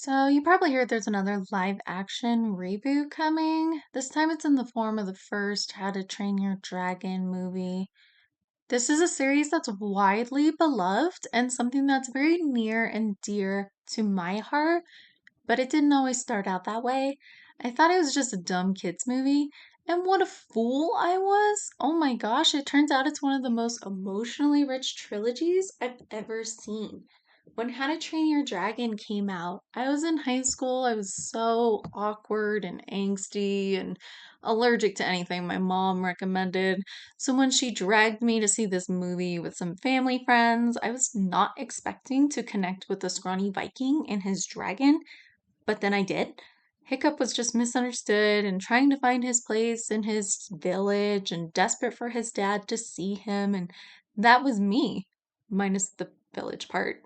So, you probably heard there's another live action reboot coming. This time it's in the form of the first How to Train Your Dragon movie. This is a series that's widely beloved and something that's very near and dear to my heart, but it didn't always start out that way. I thought it was just a dumb kids movie, and what a fool I was. Oh my gosh, it turns out it's one of the most emotionally rich trilogies I've ever seen. When How to Train Your Dragon came out, I was in high school. I was so awkward and angsty and allergic to anything my mom recommended. So when she dragged me to see this movie with some family friends, I was not expecting to connect with the scrawny Viking and his dragon, but then I did. Hiccup was just misunderstood and trying to find his place in his village and desperate for his dad to see him, and that was me, minus the village part.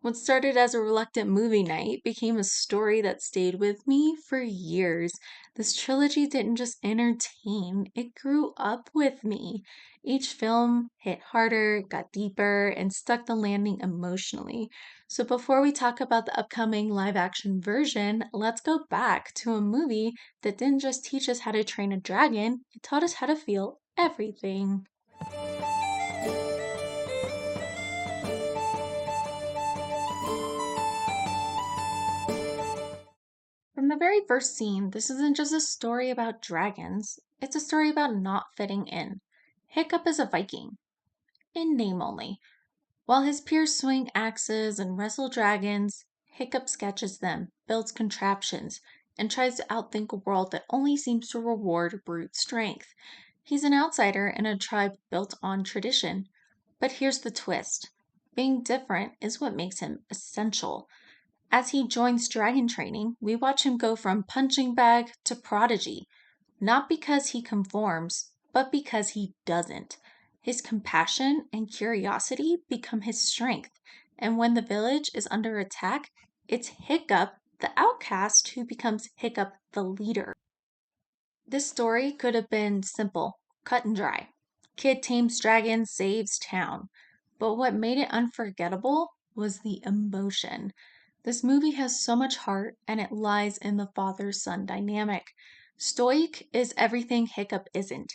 What started as a reluctant movie night became a story that stayed with me for years. This trilogy didn't just entertain, it grew up with me. Each film hit harder, got deeper, and stuck the landing emotionally. So before we talk about the upcoming live action version, let's go back to a movie that didn't just teach us how to train a dragon, it taught us how to feel everything. From the very first scene, this isn't just a story about dragons, it's a story about not fitting in. Hiccup is a Viking, in name only. While his peers swing axes and wrestle dragons, Hiccup sketches them, builds contraptions, and tries to outthink a world that only seems to reward brute strength. He's an outsider in a tribe built on tradition. But here's the twist: being different is what makes him essential. As he joins dragon training, we watch him go from punching bag to prodigy, not because he conforms, but because he doesn't. His compassion and curiosity become his strength, and when the village is under attack, it's Hiccup, the outcast, who becomes Hiccup, the leader. This story could have been simple, cut and dry. Kid tames dragon, saves town. But what made it unforgettable was the emotion. This movie has so much heart, and it lies in the father son dynamic. Stoic is everything Hiccup isn't: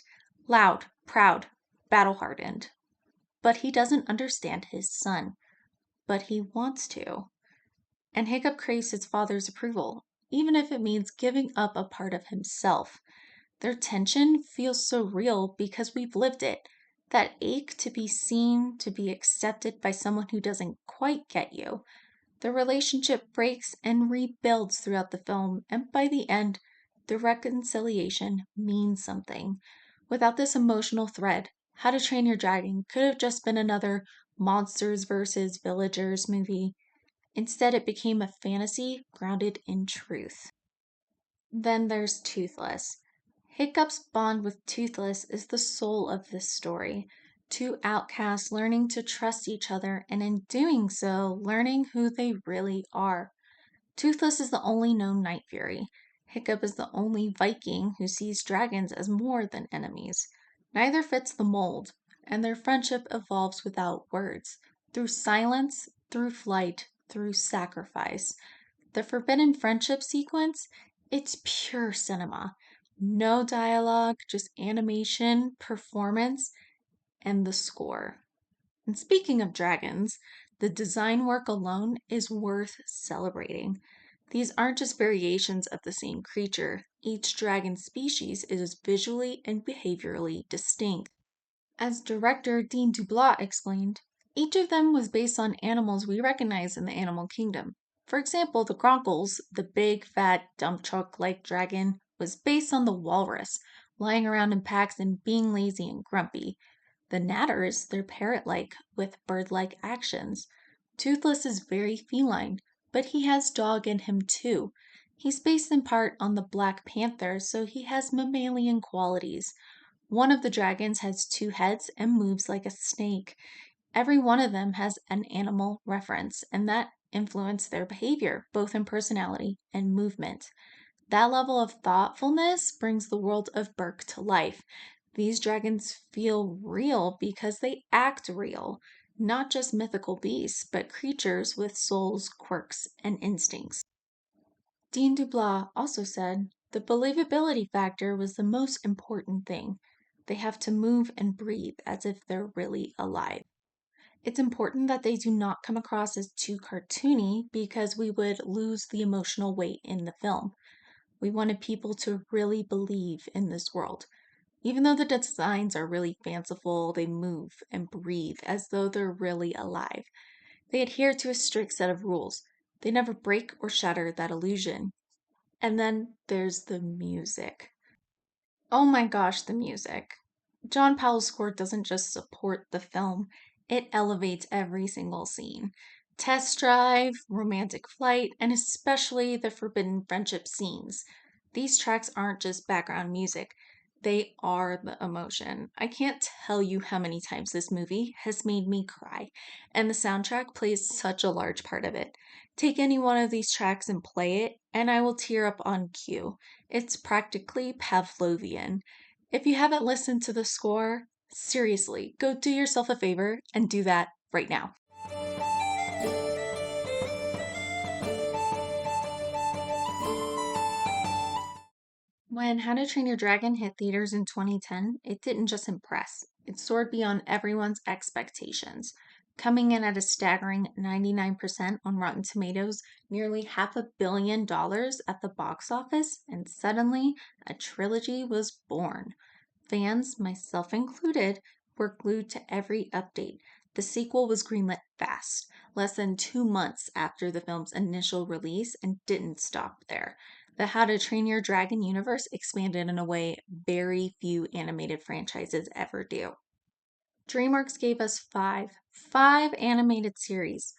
loud, proud, battle hardened. But he doesn't understand his son, but he wants to. And Hiccup craves his father's approval, even if it means giving up a part of himself. Their tension feels so real because we've lived it. That ache to be seen, to be accepted by someone who doesn't quite get you. The relationship breaks and rebuilds throughout the film, and by the end, the reconciliation means something. Without this emotional thread, How to Train Your Dragon could have just been another monsters versus villagers movie. Instead, it became a fantasy grounded in truth. Then there's Toothless. Hiccup's bond with Toothless is the soul of this story. Two outcasts learning to trust each other, and in doing so, learning who they really are. Toothless is the only known Night Fury. Hiccup is the only Viking who sees dragons as more than enemies. Neither fits the mold, and their friendship evolves without words, through silence, through flight, through sacrifice. The Forbidden Friendship sequence, it's pure cinema. No dialogue, just animation, performance, and the score. And speaking of dragons, the design work alone is worth celebrating. These aren't just variations of the same creature. Each dragon species is visually and behaviorally distinct. As director Dean Dublat explained, each of them was based on animals we recognize in the animal kingdom. For example, the Gronkles, the big, fat, dump truck like dragon, was based on the walrus, lying around in packs and being lazy and grumpy. The Natters, they're parrot like, with bird like actions. Toothless is very feline, but he has dog in him too. He's based in part on the Black Panther, so he has mammalian qualities. One of the dragons has two heads and moves like a snake. Every one of them has an animal reference, and that influenced their behavior, both in personality and movement. That level of thoughtfulness brings the world of Burke to life. These dragons feel real because they act real, not just mythical beasts, but creatures with souls, quirks, and instincts. Dean Dublas also said the believability factor was the most important thing. They have to move and breathe as if they're really alive. It's important that they do not come across as too cartoony because we would lose the emotional weight in the film. We wanted people to really believe in this world. Even though the designs are really fanciful, they move and breathe as though they're really alive. They adhere to a strict set of rules. They never break or shatter that illusion. And then there's the music. Oh my gosh, the music. John Powell's score doesn't just support the film, it elevates every single scene. Test drive, romantic flight, and especially the forbidden friendship scenes. These tracks aren't just background music, they are the emotion. I can't tell you how many times this movie has made me cry, and the soundtrack plays such a large part of it. Take any one of these tracks and play it, and I will tear up on cue. It's practically Pavlovian. If you haven't listened to the score, seriously, go do yourself a favor and do that right now. When How to Train Your Dragon hit theaters in 2010, it didn't just impress, it soared beyond everyone's expectations, coming in at a staggering 99% on Rotten Tomatoes, nearly $500 million at the box office, and suddenly a trilogy was born. Fans, myself included, were glued to every update. The sequel was greenlit fast, less than 2 months after the film's initial release, and didn't stop there. The How to Train Your Dragon universe expanded in a way very few animated franchises ever do. DreamWorks gave us five animated series: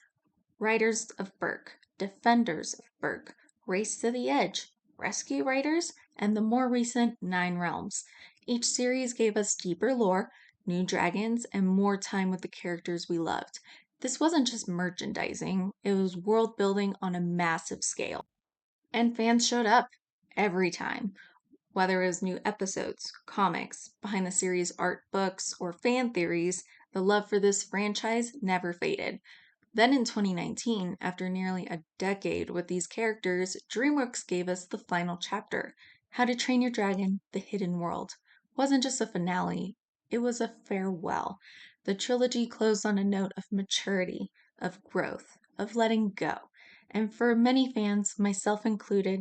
Riders of Berk, Defenders of Berk, Race to the Edge, Rescue Riders, and the more recent Nine Realms. Each series gave us deeper lore, new dragons, and more time with the characters we loved. This wasn't just merchandising, it was world building on a massive scale. And fans showed up every time. Whether it was new episodes, comics, behind the series art books, or fan theories, the love for this franchise never faded. Then in 2019, after nearly a decade with these characters, DreamWorks gave us the final chapter, How to Train Your Dragon: The Hidden World. It wasn't just a finale, it was a farewell. The trilogy closed on a note of maturity, of growth, of letting go. And for many fans, myself included,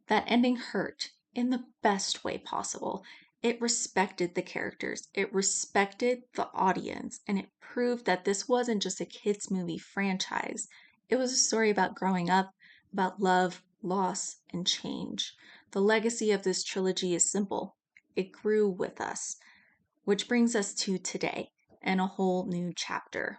that ending hurt in the best way possible. It respected the characters, it respected the audience, and it proved that this wasn't just a kids' movie franchise. It was a story about growing up, about love, loss, and change. The legacy of this trilogy is simple: it grew with us, which brings us to today and a whole new chapter.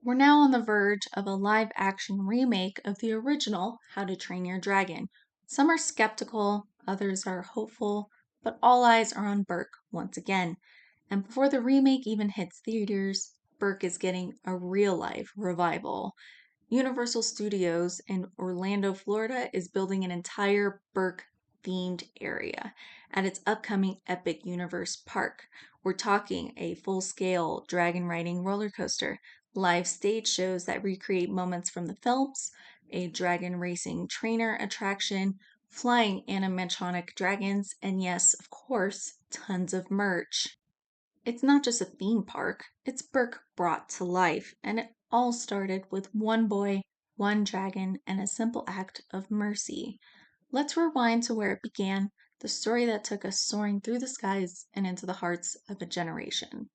We're now on the verge of a live action remake of the original How to Train Your Dragon. Some are skeptical, others are hopeful, but all eyes are on Burke once again. And before the remake even hits theaters, Burke is getting a real life revival. Universal Studios in Orlando, Florida is building an entire Burke themed area at its upcoming Epic Universe Park. We're talking a full scale dragon riding roller coaster, live stage shows that recreate moments from the films, a dragon racing trainer attraction, flying animatronic dragons, and yes, of course, tons of merch. It's not just a theme park, it's Burke brought to life, and it all started with one boy, one dragon, and a simple act of mercy. Let's rewind to where it began, the story that took us soaring through the skies and into the hearts of a generation.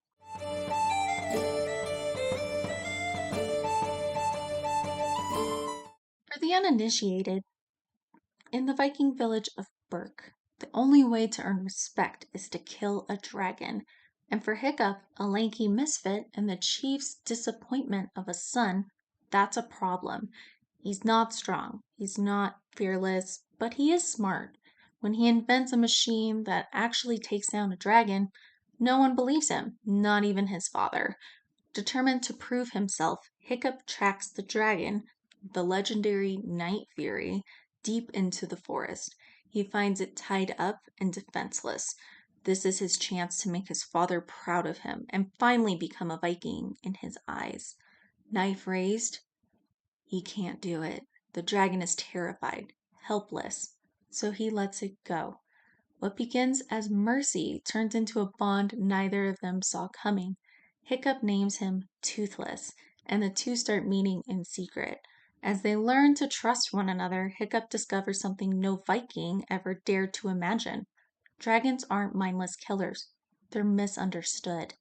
For the uninitiated, in the Viking village of Berk, the only way to earn respect is to kill a dragon. And for Hiccup, a lanky misfit, and the chief's disappointment of a son, that's a problem. He's not strong, he's not fearless, but he is smart. When he invents a machine that actually takes down a dragon, no one believes him, not even his father. Determined to prove himself, Hiccup tracks the dragon, the legendary Night Fury, deep into the forest. He finds it tied up and defenseless. This is his chance to make his father proud of him and finally become a Viking in his eyes. Knife raised, he can't do it. The dragon is terrified, helpless, so he lets it go. What begins as mercy turns into a bond neither of them saw coming. Hiccup names him Toothless, and the two start meeting in secret. As they learn to trust one another, Hiccup discovers something no Viking ever dared to imagine. Dragons aren't mindless killers, they're misunderstood.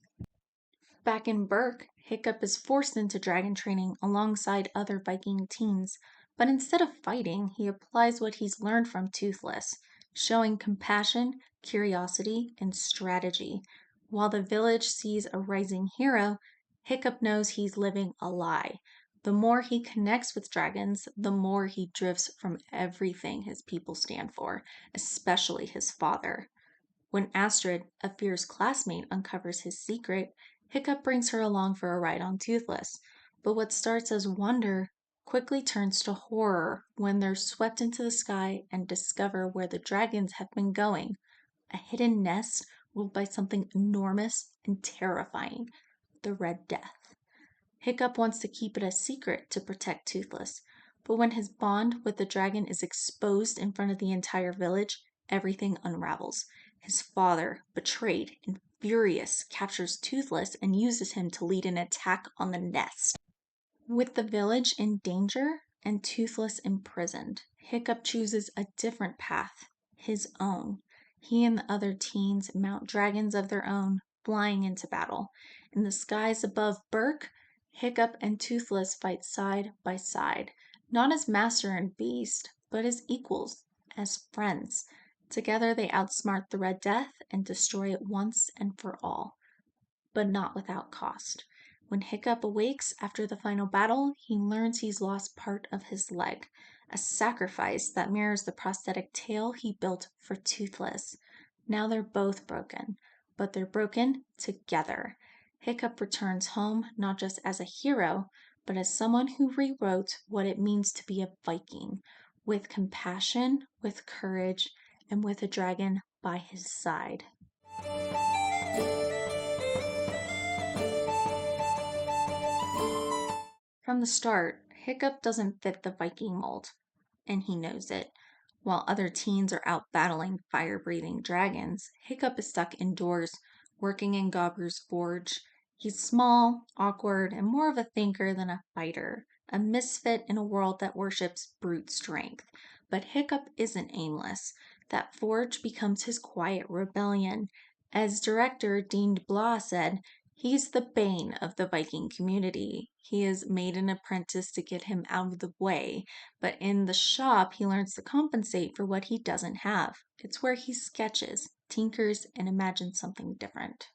Back in Berk, Hiccup is forced into dragon training alongside other Viking teens, but instead of fighting, he applies what he's learned from Toothless, showing compassion, curiosity, and strategy. While the village sees a rising hero, Hiccup knows he's living a lie. The more he connects with dragons, the more he drifts from everything his people stand for, especially his father. When Astrid, a fierce classmate, uncovers his secret, Hiccup brings her along for a ride on Toothless. But what starts as wonder quickly turns to horror when they're swept into the sky and discover where the dragons have been going, a hidden nest ruled by something enormous and terrifying, the Red Death. Hiccup wants to keep it a secret to protect Toothless, but when his bond with the dragon is exposed in front of the entire village, everything unravels. His father, betrayed and furious, captures Toothless and uses him to lead an attack on the nest. With the village in danger and Toothless imprisoned, Hiccup chooses a different path, his own. He and the other teens mount dragons of their own, flying into battle. In the skies above Berk, Hiccup and Toothless fight side by side, not as master and beast, but as equals, as friends. Together they outsmart the Red Death and destroy it once and for all, but not without cost. When Hiccup awakes after the final battle, he learns he's lost part of his leg, a sacrifice that mirrors the prosthetic tail he built for Toothless. Now they're both broken, but they're broken together. Hiccup returns home not just as a hero, but as someone who rewrote what it means to be a Viking, with compassion, with courage, and with a dragon by his side. From the start, Hiccup doesn't fit the Viking mold, and he knows it. While other teens are out battling fire breathing dragons, Hiccup is stuck indoors, working in Gobber's forge. He's small, awkward, and more of a thinker than a fighter, a misfit in a world that worships brute strength. But Hiccup isn't aimless. That forge becomes his quiet rebellion. As director Dean Blah said, he's the bane of the Viking community. He has made an apprentice to get him out of the way, but in the shop he learns to compensate for what he doesn't have. It's where he sketches, tinkers, and imagines something different.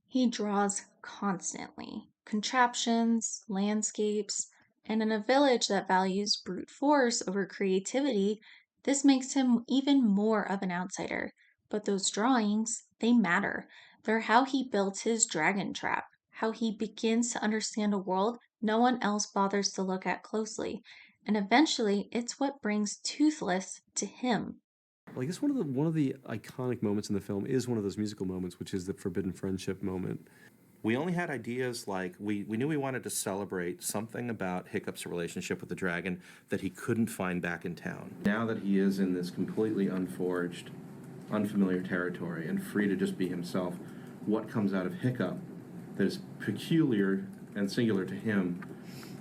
He draws constantly, contraptions, landscapes, and in a village that values brute force over creativity, this makes him even more of an outsider. But those drawings, they matter. They're how he builds his dragon trap, how he begins to understand a world no one else bothers to look at closely. And eventually, it's what brings Toothless to him. Well, I guess one of the iconic moments in the film is one of those musical moments, which is the forbidden friendship moment. We only had ideas like we knew we wanted to celebrate something about Hiccup's relationship with the dragon that he couldn't find back in town. Now that he is in this completely unforged, unfamiliar territory and free to just be himself, what comes out of Hiccup that is peculiar and singular to him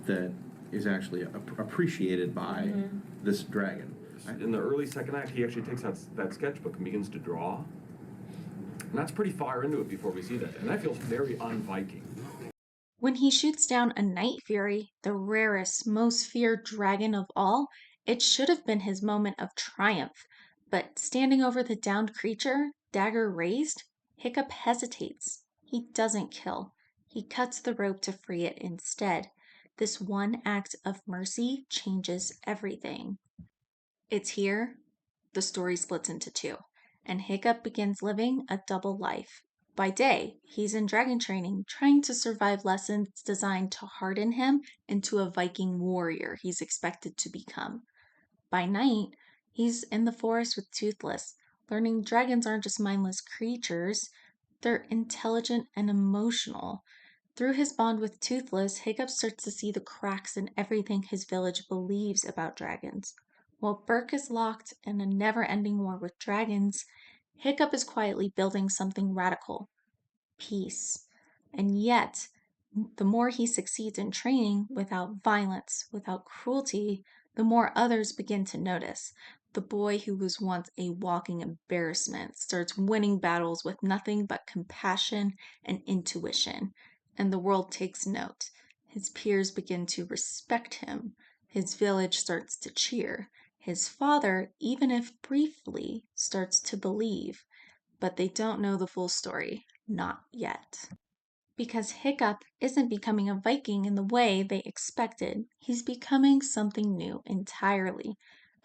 that is actually appreciated by this dragon? In the early second act, he actually takes out that sketchbook and begins to draw. And that's pretty far into it before we see that. And that feels very un-Viking. When he shoots down a Night Fury, the rarest, most feared dragon of all, it should have been his moment of triumph. But standing over the downed creature, dagger raised, Hiccup hesitates. He doesn't kill. He cuts the rope to free it instead. This one act of mercy changes everything. It's here the story splits into two, and Hiccup begins living a double life. By day, he's in dragon training, trying to survive lessons designed to harden him into a Viking warrior he's expected to become. By night, he's in the forest with Toothless, learning dragons aren't just mindless creatures, they're intelligent and emotional. Through his bond with Toothless, Hiccup starts to see the cracks in everything his village believes about dragons. While Burke is locked in a never-ending war with dragons, Hiccup is quietly building something radical: peace. And yet, the more he succeeds in training without violence, without cruelty, the more others begin to notice. The boy who was once a walking embarrassment starts winning battles with nothing but compassion and intuition, and the world takes note. His peers begin to respect him. His village starts to cheer. His father, even if briefly, starts to believe, but they don't know the full story. Not yet. Because Hiccup isn't becoming a Viking in the way they expected. He's becoming something new entirely.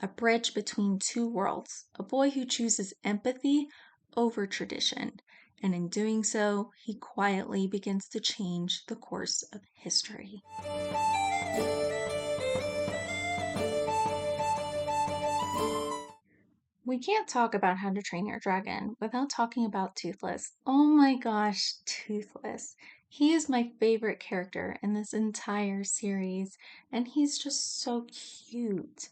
A bridge between two worlds. A boy who chooses empathy over tradition. And in doing so, he quietly begins to change the course of history. We can't talk about How to Train Your Dragon without talking about Toothless. Oh my gosh, Toothless. He is my favorite character in this entire series, and he's just so cute.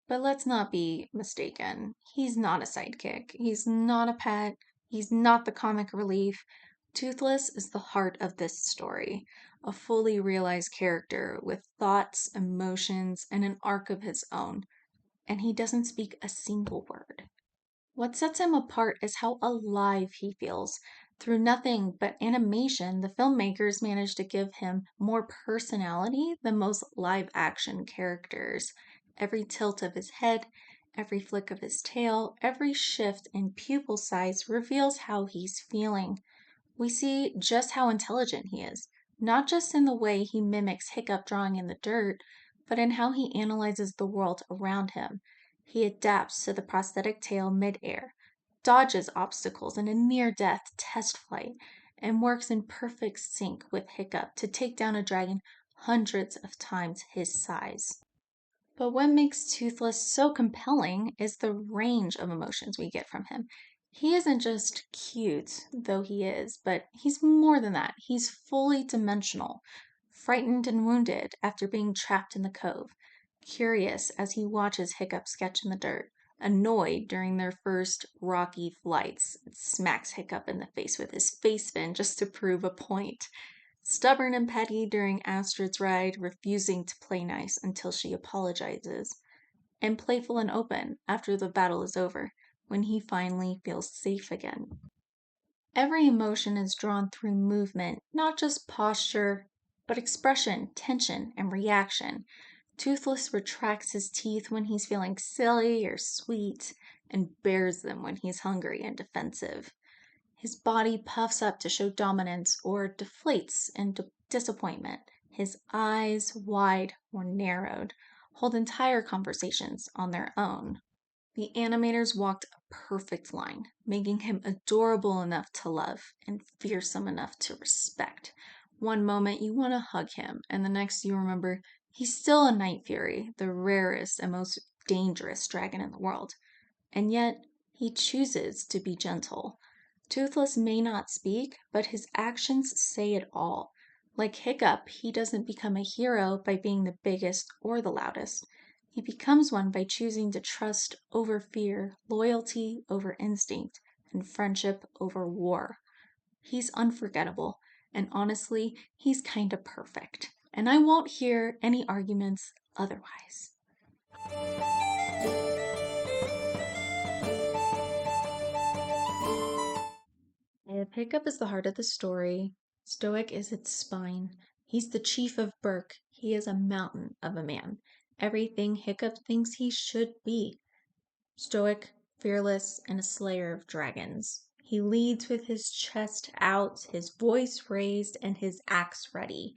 But let's not be mistaken. He's not a sidekick. He's not a pet. He's not the comic relief. Toothless is the heart of this story, a fully realized character with thoughts, emotions, and an arc of his own, and he doesn't speak a single word. What sets him apart is how alive he feels. Through nothing but animation, the filmmakers managed to give him more personality than most live action characters. Every tilt of his head, every flick of his tail, every shift in pupil size reveals how he's feeling. We see just how intelligent he is, not just in the way he mimics Hiccup drawing in the dirt, but in how he analyzes the world around him. He adapts to the prosthetic tail midair, dodges obstacles in a near-death test flight, and works in perfect sync with Hiccup to take down a dragon hundreds of times his size. But what makes Toothless so compelling is the range of emotions we get from him. He isn't just cute, though he is, but he's more than that. He's fully dimensional, frightened and wounded after being trapped in the cove, curious as he watches Hiccup sketch in the dirt, annoyed during their first rocky flights, smacks Hiccup in the face with his face fin just to prove a point. Stubborn and petty during Astrid's ride, refusing to play nice until she apologizes, and playful and open after the battle is over, when he finally feels safe again. Every emotion is drawn through movement, not just posture, but expression, tension, and reaction. Toothless retracts his teeth when he's feeling silly or sweet, and bares them when he's hungry and defensive. His body puffs up to show dominance or deflates in disappointment. His eyes, wide or narrowed, hold entire conversations on their own. The animators walked a perfect line, making him adorable enough to love and fearsome enough to respect. One moment you want to hug him, and the next you remember he's still a Night Fury, the rarest and most dangerous dragon in the world. And yet, he chooses to be gentle. Toothless may not speak, but his actions say it all. Like Hiccup, he doesn't become a hero by being the biggest or the loudest. He becomes one by choosing to trust over fear, loyalty over instinct, and friendship over war. He's unforgettable, and honestly, he's kinda perfect. And I won't hear any arguments otherwise. If Hiccup is the heart of the story, Stoic is its spine. He's the chief of Burke. He is a mountain of a man. Everything Hiccup thinks he should be. Stoic, fearless, and a slayer of dragons. He leads with his chest out, his voice raised, and his axe ready.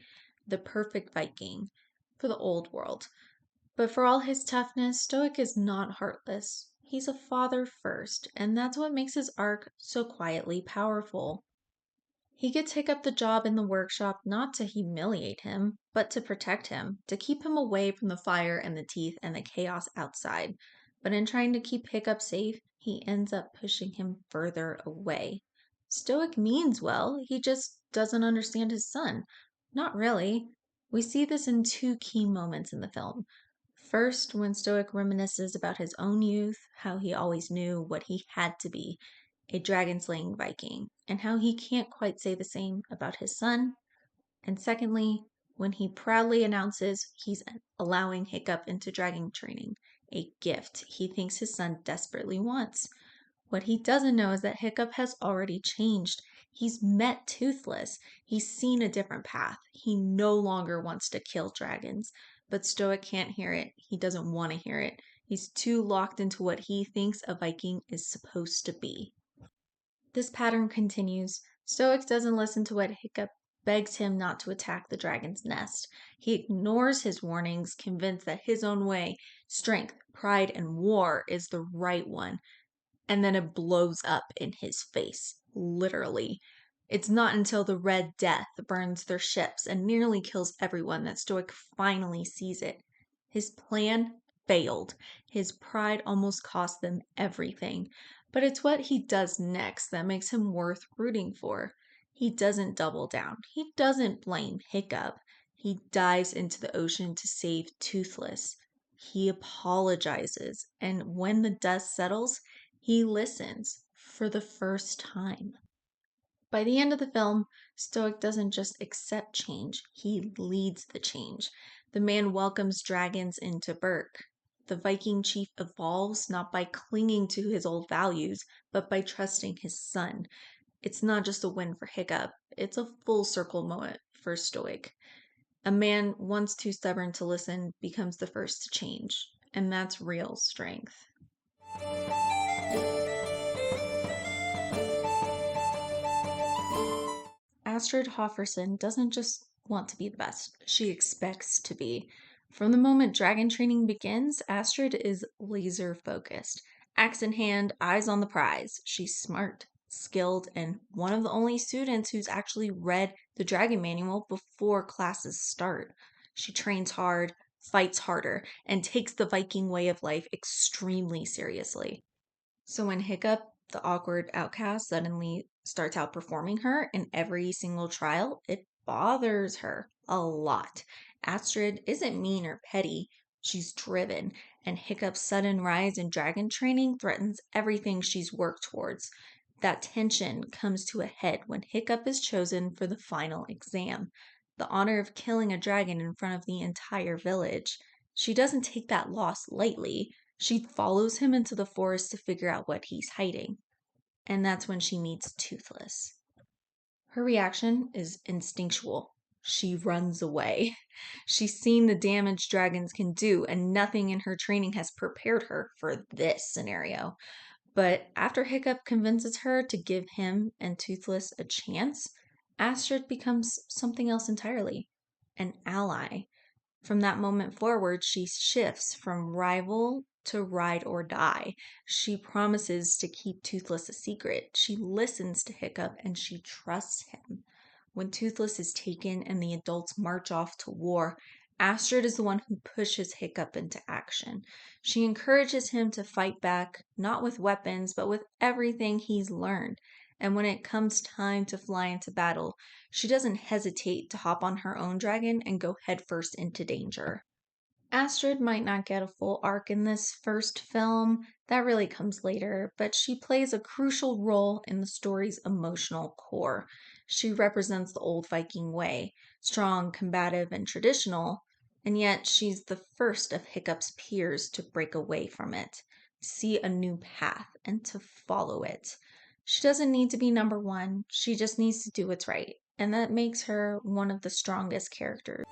The perfect Viking for the old world. But for all his toughness, Stoic is not heartless. He's a father first, and that's what makes his arc so quietly powerful. He gets Hiccup the job in the workshop not to humiliate him, but to protect him, to keep him away from the fire and the teeth and the chaos outside. But in trying to keep Hiccup safe, he ends up pushing him further away. Stoic means well, he just doesn't understand his son. Not really. We see this in two key moments in the film. First, when Stoic reminisces about his own youth, how he always knew what he had to be, a dragon slaying Viking, and how he can't quite say the same about his son. And secondly, when he proudly announces he's allowing Hiccup into dragon training, a gift he thinks his son desperately wants. What he doesn't know is that Hiccup has already changed. He's met Toothless. He's seen a different path. He no longer wants to kill dragons. But Stoic can't hear it. He doesn't want to hear it. He's too locked into what he thinks a Viking is supposed to be. This pattern continues. Stoic doesn't listen to what Hiccup begs him not to attack the dragon's nest. He ignores his warnings, convinced that his own way, strength, pride, and war is the right one. And then it blows up in his face, literally. It's not until the Red Death burns their ships and nearly kills everyone that Stoic finally sees it. His plan failed. His pride almost cost them everything. But it's what he does next that makes him worth rooting for. He doesn't double down. He doesn't blame Hiccup. He dives into the ocean to save Toothless. He apologizes, and when the dust settles, he listens for the first time. By the end of the film, Stoic doesn't just accept change, he leads the change. The man welcomes dragons into Berk. The Viking chief evolves not by clinging to his old values, but by trusting his son. It's not just a win for Hiccup, it's a full circle moment for Stoic. A man once too stubborn to listen becomes the first to change, and that's real strength. Astrid Hofferson doesn't just want to be the best, she expects to be. From the moment dragon training begins, Astrid is laser focused. Axe in hand, eyes on the prize. She's smart, skilled, and one of the only students who's actually read the dragon manual before classes start. She trains hard, fights harder, and takes the Viking way of life extremely seriously. So when Hiccup, the awkward outcast, suddenly starts outperforming her in every single trial, it bothers her a lot. Astrid isn't mean or petty, she's driven, and Hiccup's sudden rise in dragon training threatens everything she's worked towards. That tension comes to a head when Hiccup is chosen for the final exam, the honor of killing a dragon in front of the entire village. She doesn't take that loss lightly. She follows him into the forest to figure out what he's hiding. And that's when she meets Toothless. Her reaction is instinctual. She runs away. She's seen the damage dragons can do, and nothing in her training has prepared her for this scenario. But after Hiccup convinces her to give him and Toothless a chance, Astrid becomes something else entirely, an ally. From that moment forward, she shifts from rival to ride or die. She promises to keep Toothless a secret. She listens to Hiccup and she trusts him. When Toothless is taken and the adults march off to war, Astrid is the one who pushes Hiccup into action. She encourages him to fight back, not with weapons, but with everything he's learned. And when it comes time to fly into battle, she doesn't hesitate to hop on her own dragon and go headfirst into danger. Astrid might not get a full arc in this first film, that really comes later, but she plays a crucial role in the story's emotional core. She represents the old Viking way, strong, combative, and traditional, and yet she's the first of Hiccup's peers to break away from it, to see a new path, and to follow it. She doesn't need to be number one, she just needs to do what's right, and that makes her one of the strongest characters.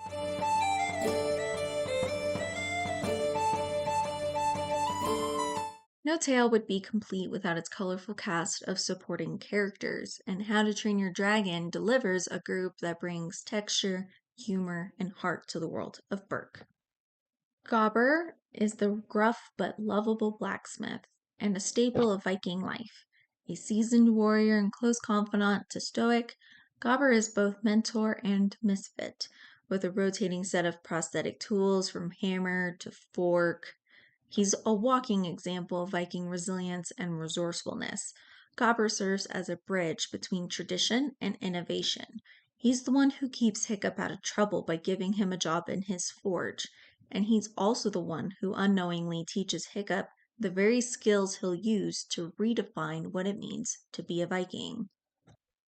No Tale would be complete without its colorful cast of supporting characters, and How to Train Your Dragon delivers a group that brings texture, humor, and heart to the world of Berk. Gobber is the gruff but lovable blacksmith and a staple of Viking life. A seasoned warrior and close confidant to Stoic, Gobber is both mentor and misfit, with a rotating set of prosthetic tools from hammer to fork. He's a walking example of Viking resilience and resourcefulness. Gobber serves as a bridge between tradition and innovation. He's the one who keeps Hiccup out of trouble by giving him a job in his forge. and he's also the one who unknowingly teaches Hiccup the very skills he'll use to redefine what it means to be a Viking.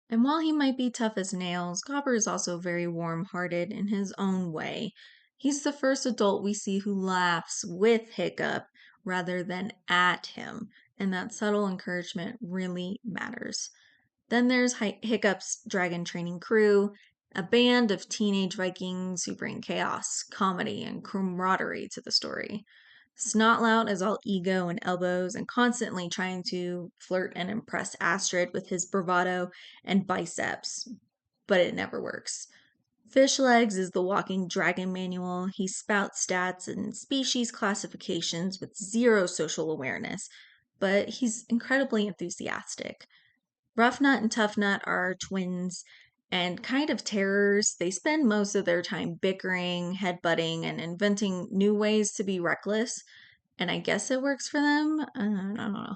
And while he might be tough as nails, Gobber is also very warm hearted in his own way. He's the first adult we see who laughs with Hiccup rather than at him, and that subtle encouragement really matters. Then there's Hiccup's dragon training crew, a band of teenage Vikings who bring chaos, comedy, and camaraderie to the story. Snotlout is all ego and elbows and constantly trying to flirt and impress Astrid with his bravado and biceps, but it never works. Fishlegs is the walking dragon manual. He spouts stats and species classifications with zero social awareness, but he's incredibly enthusiastic. Roughnut and Toughnut are twins and kind of terrors. They spend most of their time bickering, headbutting, and inventing new ways to be reckless. And I guess it works for them. I don't know.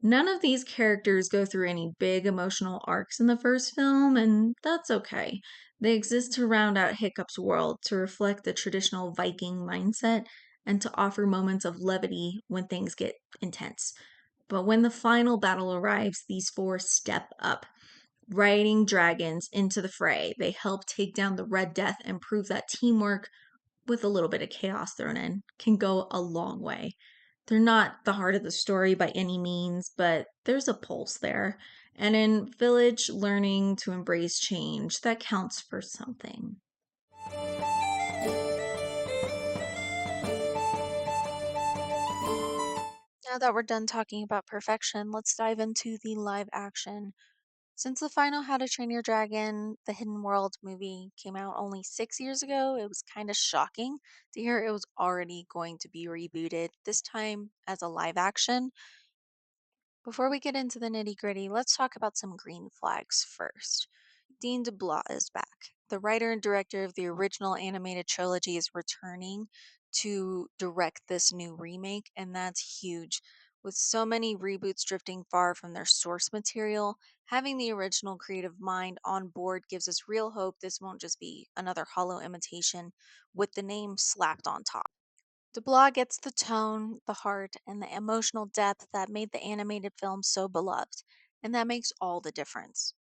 None of these characters go through any big emotional arcs in the first film, and that's okay. They exist to round out Hiccup's world, to reflect the traditional Viking mindset, and to offer moments of levity when things get intense. But when the final battle arrives, these four step up, riding dragons into the fray. They help take down the Red Death and prove that teamwork, with a little bit of chaos thrown in, can go a long way. They're not the heart of the story by any means, but there's a pulse there. And in Village learning to embrace change, that counts for something. Now that we're done talking about perfection, let's dive into the live action. Since the final How to Train Your Dragon, The Hidden World movie came out only 6 years ago, it was kind of shocking to hear it was already going to be rebooted, this time as a live action. Before we get into the nitty gritty, let's talk about some green flags first. Dean DeBlois is back. The writer and director of the original animated trilogy is returning to direct this new remake, and that's huge. With so many reboots drifting far from their source material, having the original creative mind on board gives us real hope this won't just be another hollow imitation with the name slapped on top. DeBlois gets the tone, the heart, and the emotional depth that made the animated film so beloved, and that makes all the difference.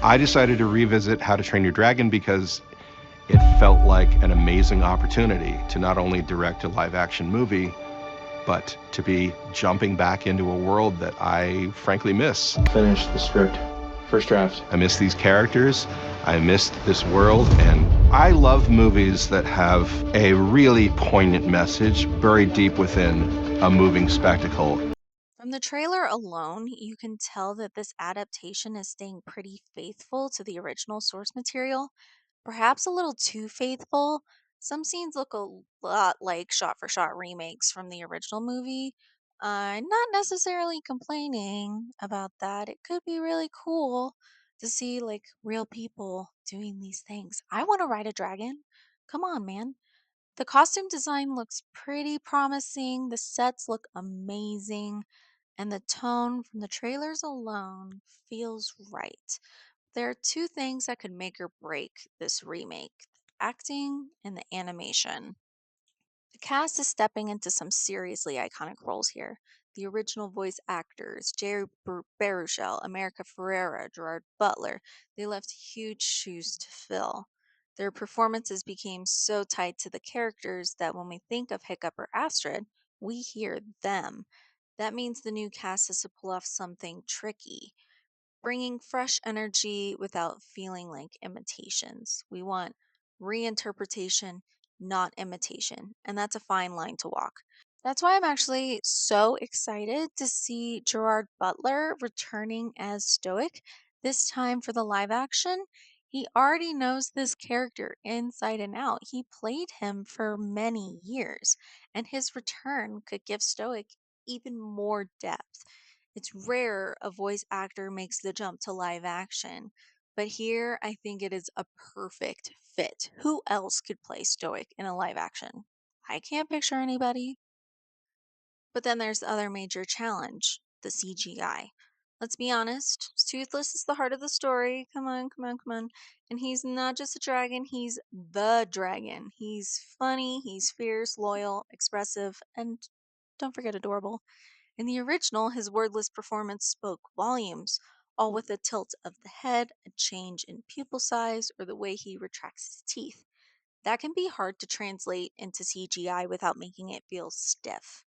I decided to revisit How to Train Your Dragon because it felt like an amazing opportunity to not only direct a live action movie, but to be jumping back into a world that I frankly miss. Finish the script. First draft. I miss these characters, I missed this world, and I love movies that have a really poignant message buried deep within a moving spectacle. From the trailer alone, you can tell that this adaptation is staying pretty faithful to the original source material, perhaps a little too faithful. Some scenes look a lot like shot for shot remakes from the original movie. Not necessarily complaining about that. It could be really cool to see like real people doing these things. I want to ride a dragon. Come on, man. The costume design looks pretty promising. The sets look amazing. And the tone from the trailers alone feels right. There are two things that could make or break this remake: the acting and the animation. The cast is stepping into some seriously iconic roles here. The original voice actors, Jerry Baruchel, America Ferrera, Gerard Butler, they left huge shoes to fill. Their performances became so tied to the characters that when we think of Hiccup or Astrid, we hear them. That means the new cast has to pull off something tricky, bringing fresh energy without feeling like imitations. We want reinterpretation, not imitation, and that's a fine line to walk. That's why I'm actually so excited to see Gerard Butler returning as Stoic, this time for the live action. He already knows this character inside and out. He played him for many years, and his return could give Stoic even more depth. It's rare a voice actor makes the jump to live action, but here I think it is a perfect fit. Who else could play Stoic in a live action? I can't picture anybody. But then there's the other major challenge, the CGI. Let's be honest. Toothless is the heart of the story. Come on, come on, come on. And he's not just a dragon, he's the dragon. He's funny, he's fierce, loyal, expressive, and don't forget adorable. In the original, his wordless performance spoke volumes, all with a tilt of the head, a change in pupil size, or the way he retracts his teeth. That can be hard to translate into CGI without making it feel stiff.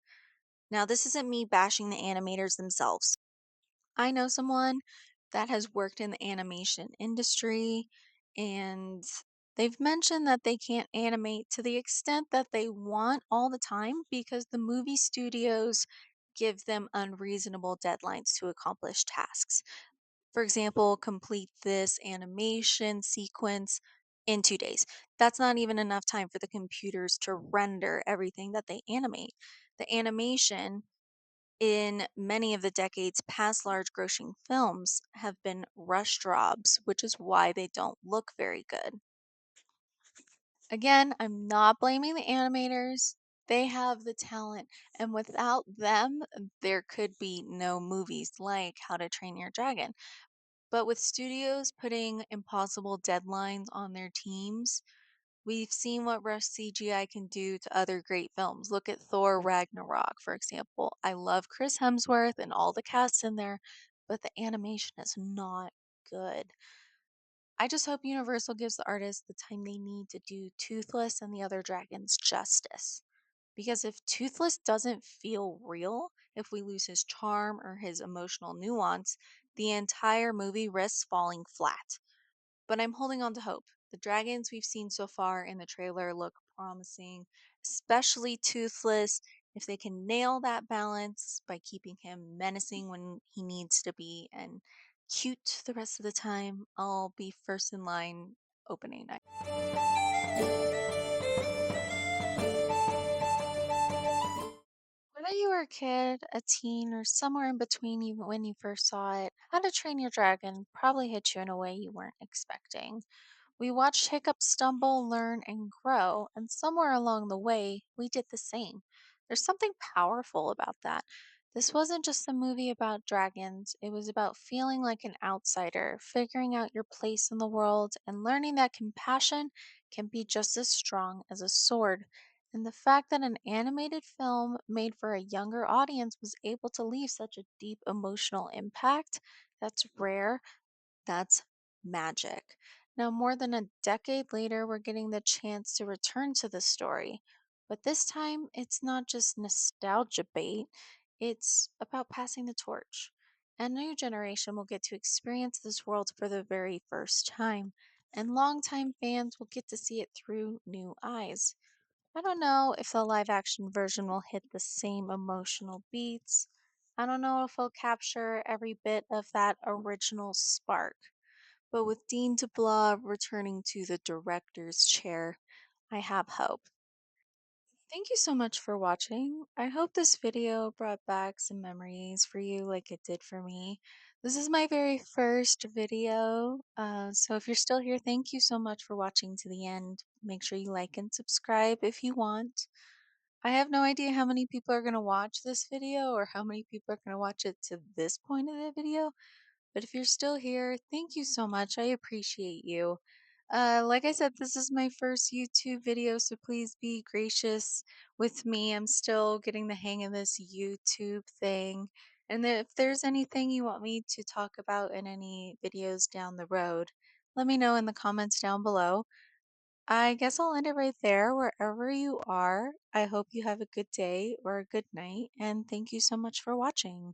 Now, this isn't me bashing the animators themselves. I know someone that has worked in the animation industry, and they've mentioned that they can't animate to the extent that they want all the time because the movie studios give them unreasonable deadlines to accomplish tasks. For example, complete this animation sequence in 2 days. That's not even enough time for the computers to render everything that they animate. The animation in many of the decades past large grossing films have been rush jobs, which is why they don't look very good. Again, I'm not blaming the animators. They have the talent, and without them, there could be no movies like How to Train Your Dragon. But with studios putting impossible deadlines on their teams, we've seen what rush CGI can do to other great films. Look at Thor Ragnarok, for example. I love Chris Hemsworth and all the cast in there, but the animation is not good. I just hope Universal gives the artists the time they need to do Toothless and the other dragons justice. Because if Toothless doesn't feel real, if we lose his charm or his emotional nuance, the entire movie risks falling flat. But I'm holding on to hope. The dragons we've seen so far in the trailer look promising, especially Toothless. If they can nail that balance by keeping him menacing when he needs to be and cute the rest of the time, I'll be first in line opening night. Whether you were a kid, a teen, or somewhere in between when you first saw it, How to Train Your Dragon probably hit you in a way you weren't expecting. We watched Hiccup stumble, learn, and grow, and somewhere along the way, we did the same. There's something powerful about that. This wasn't just a movie about dragons, it was about feeling like an outsider, figuring out your place in the world, and learning that compassion can be just as strong as a sword. And the fact that an animated film made for a younger audience was able to leave such a deep emotional impact, that's rare, that's magic. Now, more than a decade later, we're getting the chance to return to the story. But this time, it's not just nostalgia bait, it's about passing the torch. A new generation will get to experience this world for the very first time, and longtime fans will get to see it through new eyes. I don't know if the live action version will hit the same emotional beats. I don't know if it'll capture every bit of that original spark. But with Dean DeBlois returning to the director's chair, I have hope. Thank you so much for watching. I hope this video brought back some memories for you like it did for me. This is my very first video, so if you're still here, thank you so much for watching to the end. Make sure you like and subscribe if you want. I have no idea how many people are going to watch this video or how many people are going to watch it to this point of the video, but if you're still here, thank you so much. I appreciate you. Like I said, this is my first YouTube video, so please be gracious with me. I'm still getting the hang of this YouTube thing. And if there's anything you want me to talk about in any videos down the road, let me know in the comments down below. I guess I'll end it right there, wherever you are. I hope you have a good day or a good night, and thank you so much for watching.